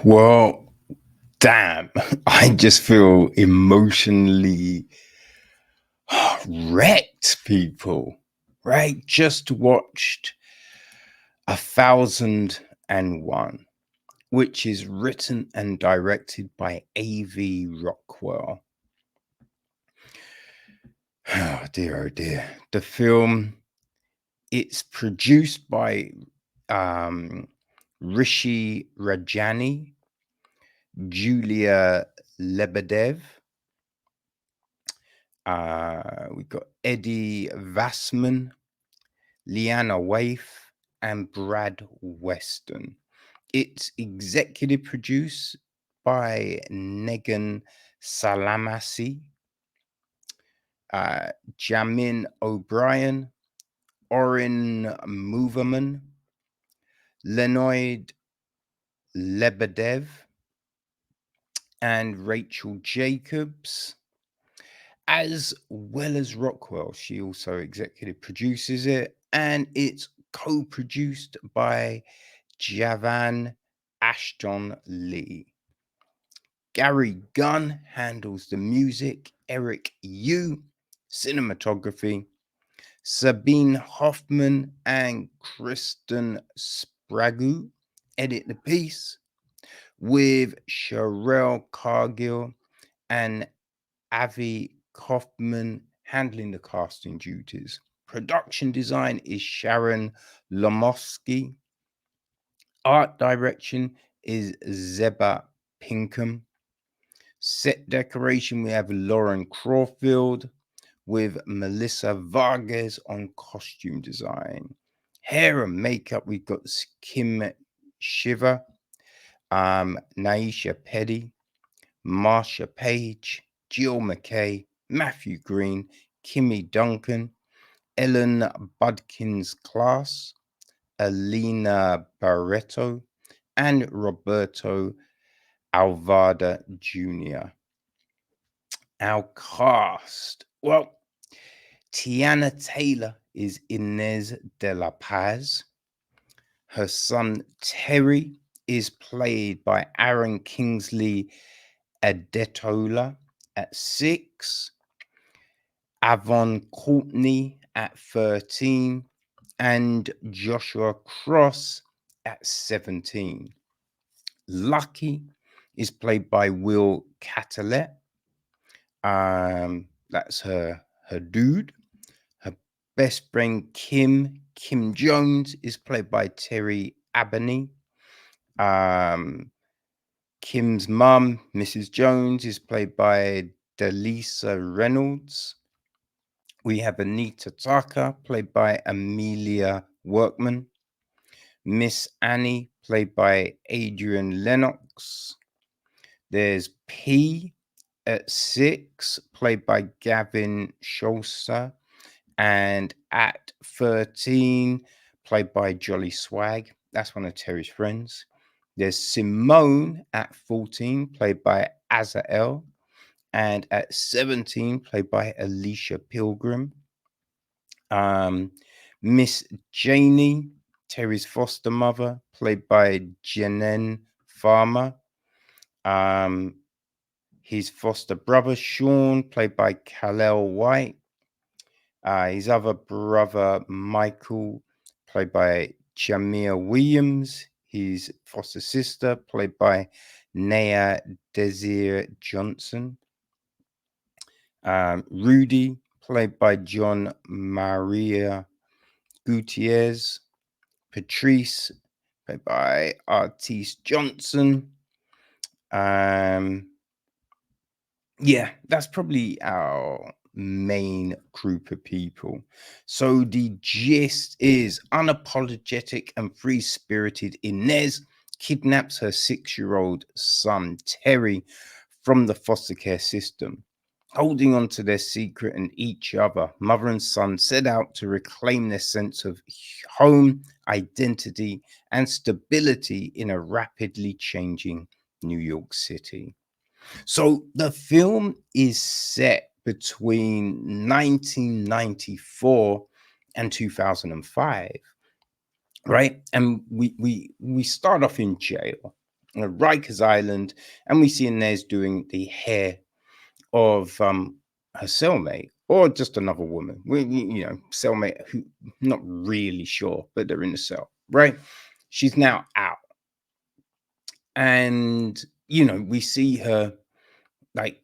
Well, damn, I just feel emotionally wrecked, people, right? Just watched 1001, which is written and directed by A.V. Rockwell. Oh dear. The film, it's produced by um, Rishi Rajani, Julia Lebedev. We've got Eddie Vassman, Leanna Waif, and Brad Weston. It's executive produced by Negan Salamasi, Jamin O'Brien, Orin Moverman, Leonid Lebedev, and Rachel Jacobs, as well as Rockwell. She also executive produces it, and it's co-produced by Javan Ashton Lee. Gary Gunn handles the music, Eric Yu, cinematography, Sabine Hoffman and Kristen Sprague edit the piece, with Sherelle Cargill and Avi Kaufman handling the casting duties. Production design is Sharon Lomowski. Art direction is Zeba Pinkham. Set decoration, we have Lauren Crawfield, with Melissa Vargas on costume design. Hair and makeup, we've got Kim Shiver, Naisha Petty, Marsha Page, Jill McKay, Matthew Green, Kimmy Duncan, Ellen Budkins Class, Alina Barreto, and Roberto Alvada Jr. Our cast. Well, Teyana Taylor is Inez de la Paz. Her son Terry is played by Aaron Kingsley Adetola at 6, Aven Courtney at 13, and Joshua Cross at 17. Lucky is played by Will Catalet. That's her dude. Her best friend Kim Jones is played by Terry Abney. Kim's mum, Mrs. Jones, is played by Delisa Reynolds. We have Anita Tucker, played by Amelia Workman. Miss Annie, played by Adrian Lennox. There's P at 6, played by Gavin Scholzer. And at 13, played by Jolly Swag. That's one of Terry's friends. There's Simone at 14, played by Azael. And at 17, played by Alicia Pilgrim. Miss Janie, Terry's foster mother, played by Jenen Farmer. His foster brother, Sean, played by Kal-El White. His other brother, Michael, played by Jamia Williams. His foster sister, played by Naya Desir Johnson. Rudy, played by John Maria Gutierrez. Patrice, played by Artiste Johnson. Yeah, that's probably our main group of people. So the gist is unapologetic and free-spirited Inez kidnaps her 6-year-old son Terry from the foster care system. Holding on to their secret and each other, mother and son set out to reclaim their sense of home, identity, and stability in a rapidly changing New York City. So the film is set between 1994 and 2005, right? And we start off in jail. Rikers Island, and we see Inez doing the hair of her cellmate or just another woman. Cellmate who not really sure, but they're in the cell, right? She's now out, and we see her like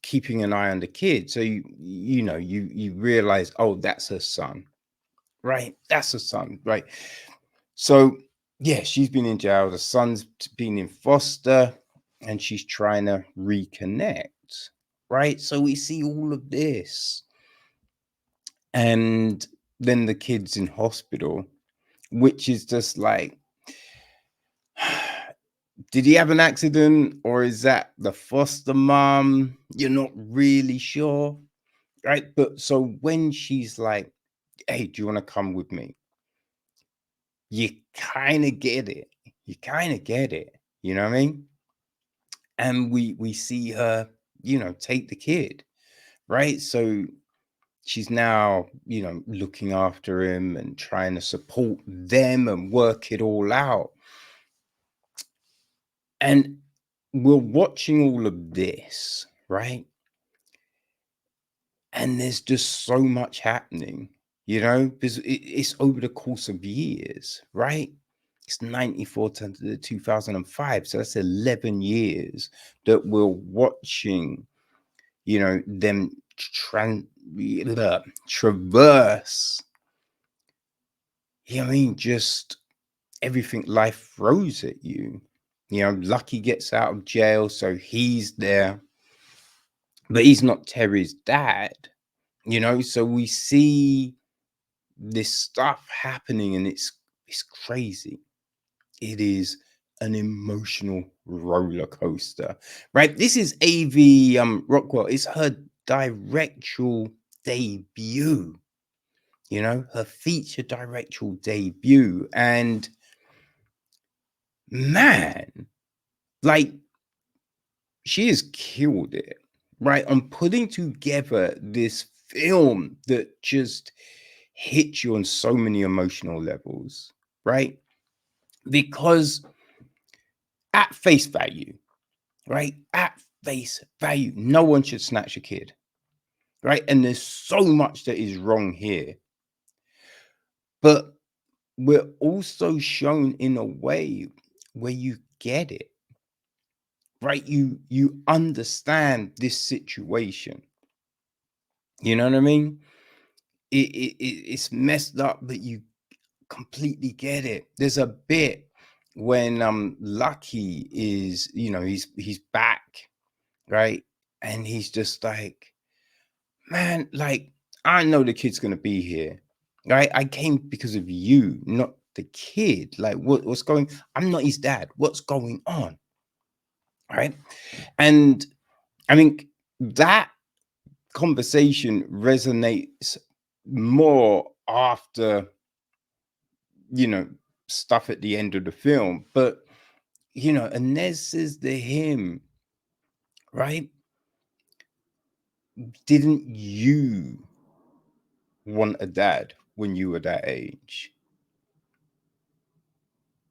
keeping an eye on the kid. So you realize, oh, that's her son, right? That's her son, right? So yeah, she's been in jail. The son's been in foster, and she's trying to reconnect, right? So we see all of this, and then the kid's in hospital, which is just like, did he have an accident or is that the foster mom? You're not really sure, right? But so when she's like, hey, do you want to come with me? You kind of get it. You kind of get it. You know what I mean? And we see her, take the kid, right? So she's now, looking after him and trying to support them and work it all out. And we're watching all of this, right? And there's just so much happening, because it's over the course of years, right? It's 94 to 2005. So that's 11 years that we're watching, them traverse. Just everything life throws at you. Lucky gets out of jail, so he's there, but he's not Terry's dad. So we see this stuff happening, and it's crazy. It is an emotional roller coaster, right? This is Rockwell. It's her directorial debut. Her feature directorial debut, and man, like, she has killed it, right? On putting together this film that just hits you on so many emotional levels, right? Because at face value, right? At face value, no one should snatch a kid, right? And there's so much that is wrong here. But we're also shown in a way where you get it, right? You understand this situation. You know what I mean? It's messed up, but you completely get it. There's a bit when Lucky is, he's back, right? And he's just like, man, like, I know the kid's gonna be here, right? I came because of you, not the kid. Like, what's going? I'm not his dad. What's going on, right? And I think that conversation resonates more after, you know stuff at the end of the film. But Inez says to him, right, didn't you want a dad when you were that age?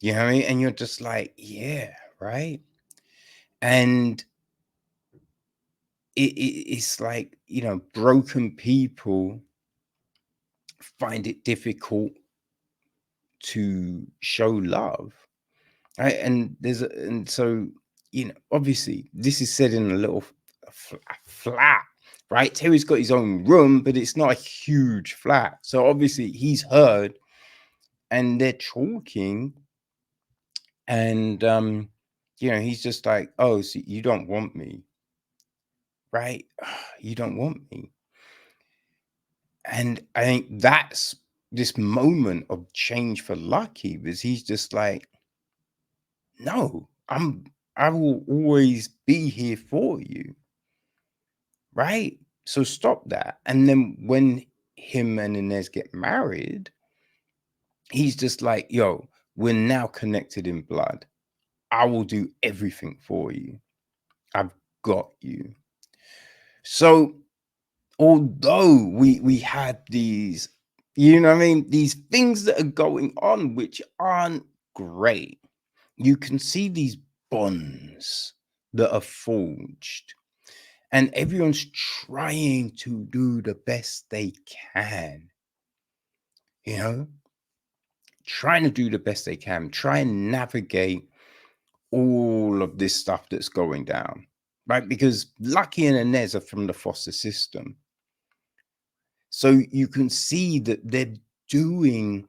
You know what I mean? And you're just like, yeah, right. And it's like, broken people find it difficult to show love, right? And so, obviously this is said in a little flat, right? Terry's got his own room, but it's not a huge flat. So obviously he's heard, and they're talking, and he's just like, oh, so you don't want me, right? You don't want me. And I think that's this moment of change for Lucky, because he's just like, no, I will always be here for you, right? So stop that. And then when him and Inez get married, he's just like, yo, we're now connected in blood. I will do everything for you. I've got you. So although we had these, these things that are going on which aren't great, you can see these bonds that are forged, and everyone's trying to do the best they can, you know, trying to do the best they can, try and navigate all of this stuff that's going down, right? Because Lucky and Inez are from the foster system. So you can see that they're doing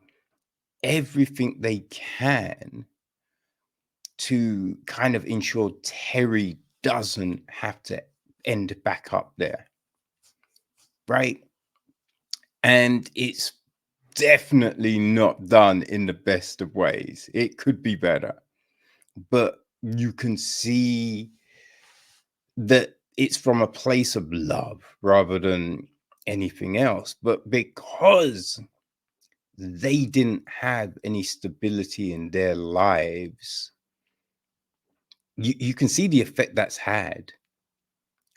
everything they can to kind of ensure Terry doesn't have to end back up there, right? And it's definitely not done in the best of ways. It could be better, but you can see that it's from a place of love rather than anything else. But because they didn't have any stability in their lives, you can see the effect that's had,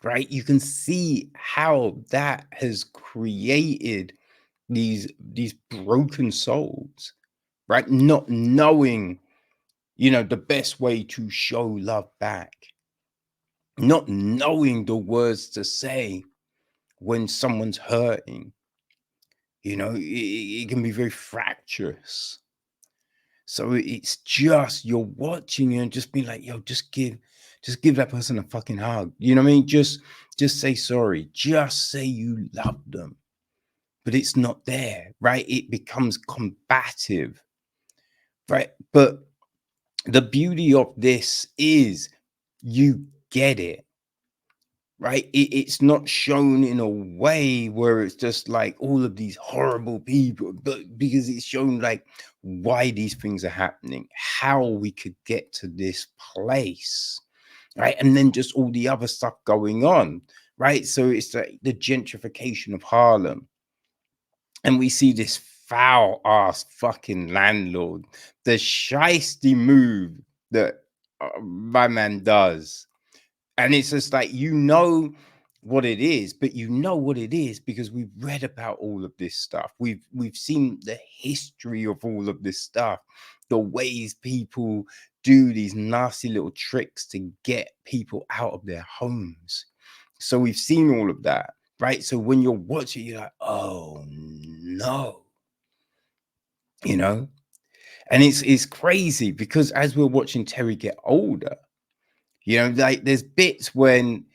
right? You can see how that has created these broken souls, right? Not knowing, the best way to show love back, not knowing the words to say when someone's hurting. It can be very fractious. So it's just, you're watching and just be like, yo, just give that person a fucking hug. You know what I mean? Just say sorry. Just say you love them. But it's not there, right? It becomes combative, right? But the beauty of this is you get it, right? It's not shown in a way where it's just like all of these horrible people, but because it's shown like why these things are happening, how we could get to this place, right? And then just all the other stuff going on, right? So it's like the gentrification of Harlem, and we see this foul ass fucking landlord, the shiesty move that my man does. And it's just like, what it is, but you know what it is because we've read about all of this stuff. We've seen the history of all of this stuff, the ways people do these nasty little tricks to get people out of their homes. So we've seen all of that, right? So when you're watching, you're like, oh no, you know? And it's crazy because as we're watching Terry get older, like there's bits when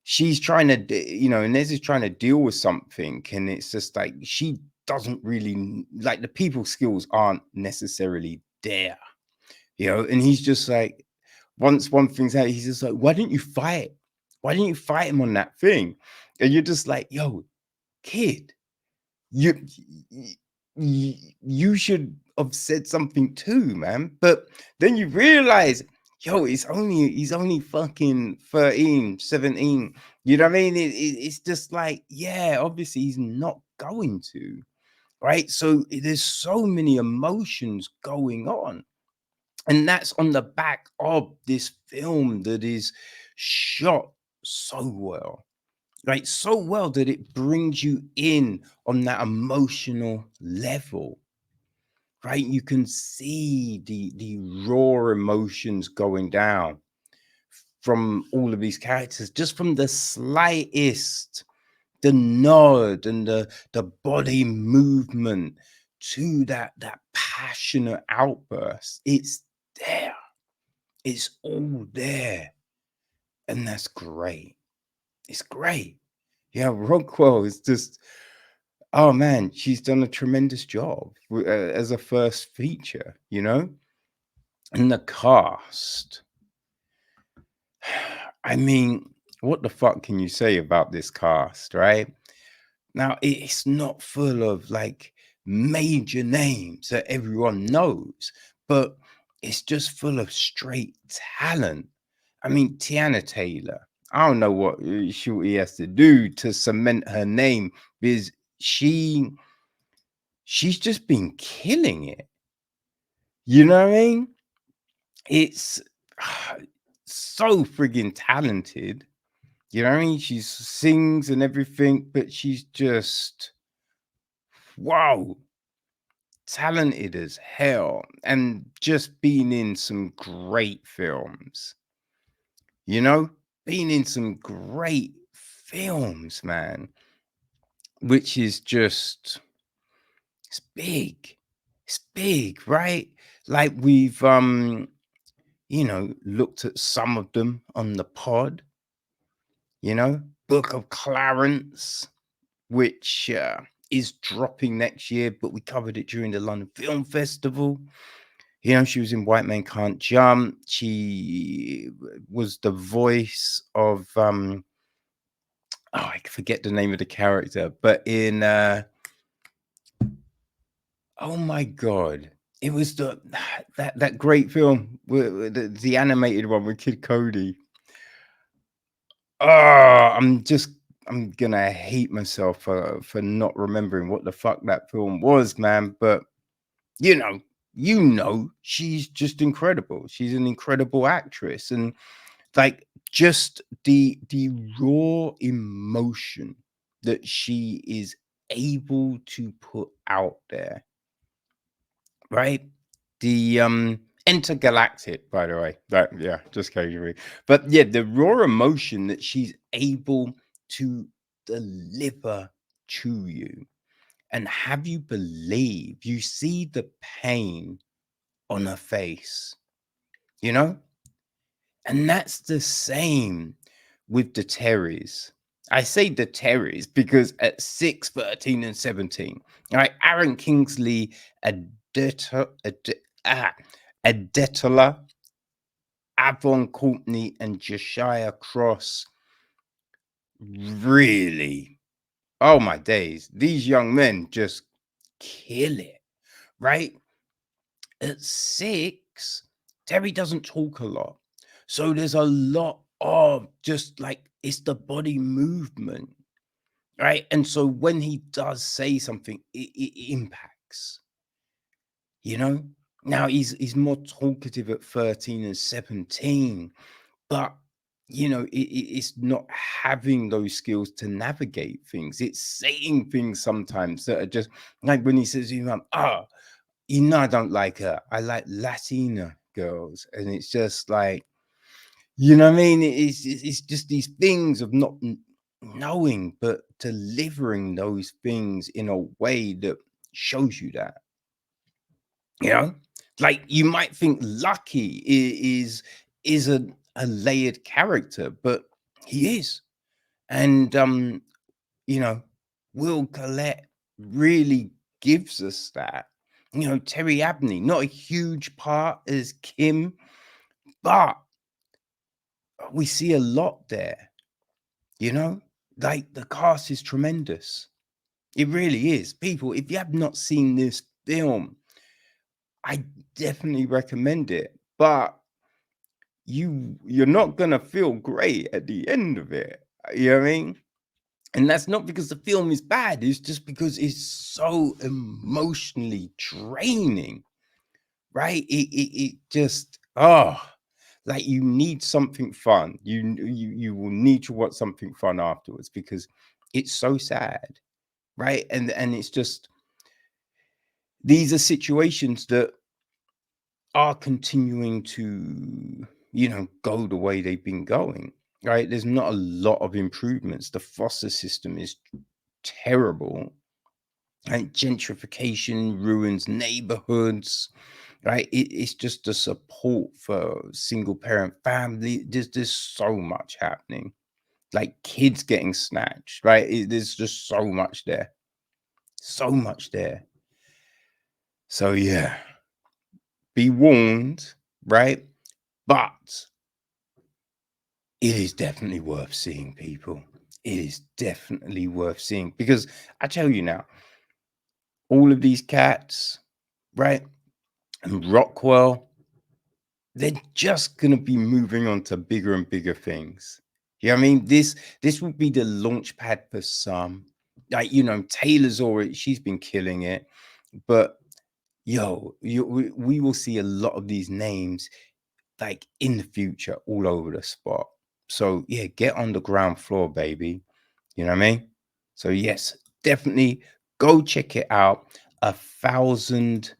she's trying to, Inez is trying to deal with something, and it's just like she doesn't really like the people skills aren't necessarily there, and he's just like, once one thing's out, he's just like, why didn't you fight? Why didn't you fight him on that thing? And you're just like, yo, kid, you you should have said something too, man. But then you realize, yo, he's only fucking 13, 17. You know what I mean? It's just like, yeah, obviously he's not going to, right? So there's so many emotions going on, and that's on the back of this film that is shot so well, right? So well that it brings you in on that emotional level, right? You can see the raw emotions going down from all of these characters, just from the slightest, the nod and the body movement to that passionate outburst. It's there. It's all there. And that's great. It's great. Yeah, Rockwell is just, oh man, she's done a tremendous job as a first feature, And the cast. I mean, what the fuck can you say about this cast, right? Now, it's not full of like major names that everyone knows, but it's just full of straight talent. I mean, Teyana Taylor, I don't know what she has to do to cement her name because she's just been killing it. You know what I mean? It's so friggin' talented. You know what I mean? She sings and everything, but she's just wow. talented as hell, and just been in some great films, you know, been in some great films, man, which is just, it's big. It's big, right? Like we've looked at some of them on the pod, Book of Clarence, which is dropping next year, but we covered it during the London Film Festival. She was in White Men Can't Jump. She was the voice of I forget the name of the character, but in oh my god, it was that great film, the animated one with Kid Cody. Oh, I'm gonna hate myself for not remembering what the fuck that film was, man. But you know, she's just incredible. She's an incredible actress, and like just the raw emotion that she is able to put out there, right? The intergalactic, by the way. That, yeah, just casually. But yeah, the raw emotion that she's able to deliver to you and have you believe, you see the pain on her face, you know? And that's the same with the Terrys. I say the Terrys because at 6, 13, and 17, right, Aaron Kingsley Adetola, Adetola, Aven Courtney, and Josiah Cross really, oh my days, these young men just kill it, right? At 6, Terry doesn't talk a lot. So there's a lot of just like it's the body movement, right? And so when he does say something, it impacts, you know? Now he's more talkative at 13 and 17, but it's not having those skills to navigate things. It's saying things sometimes that are just like when he says, I don't like her. I like Latina girls. And it's just like, you know what I mean? It's just these things of not knowing, but delivering those things in a way that shows you that, you know? Like you might think Lucky is a layered character, but he is. And you know, Will Collette really gives us that. Terry Abney, not a huge part as Kim, but we see a lot there, like the cast is tremendous. It really is. People, if you have not seen this film, I definitely recommend it. But you're not gonna feel great at the end of it. You know what I mean? And that's not because the film is bad, it's just because it's so emotionally draining, right? It just like you need something fun. You will need to watch something fun afterwards because it's so sad, right? And it's just these are situations that are continuing to, go the way they've been going, right? There's not a lot of improvements. The foster system is terrible. Right? Gentrification ruins neighborhoods, right? It's just the support for single parent family. There's so much happening, like kids getting snatched, right? There's just so much there, so much there. So yeah, be warned, right? But it is definitely worth seeing, people. It is definitely worth seeing because I tell you now, all of these cats, right? And Rockwell, they're just gonna be moving on to bigger and bigger things. You know what I mean? This will be the launch pad for some. Like, Taylor's already, she's been killing it. But we will see a lot of these names like in the future all over the spot. So yeah, get on the ground floor, baby. You know what I mean? So yes, definitely go check it out. 1001.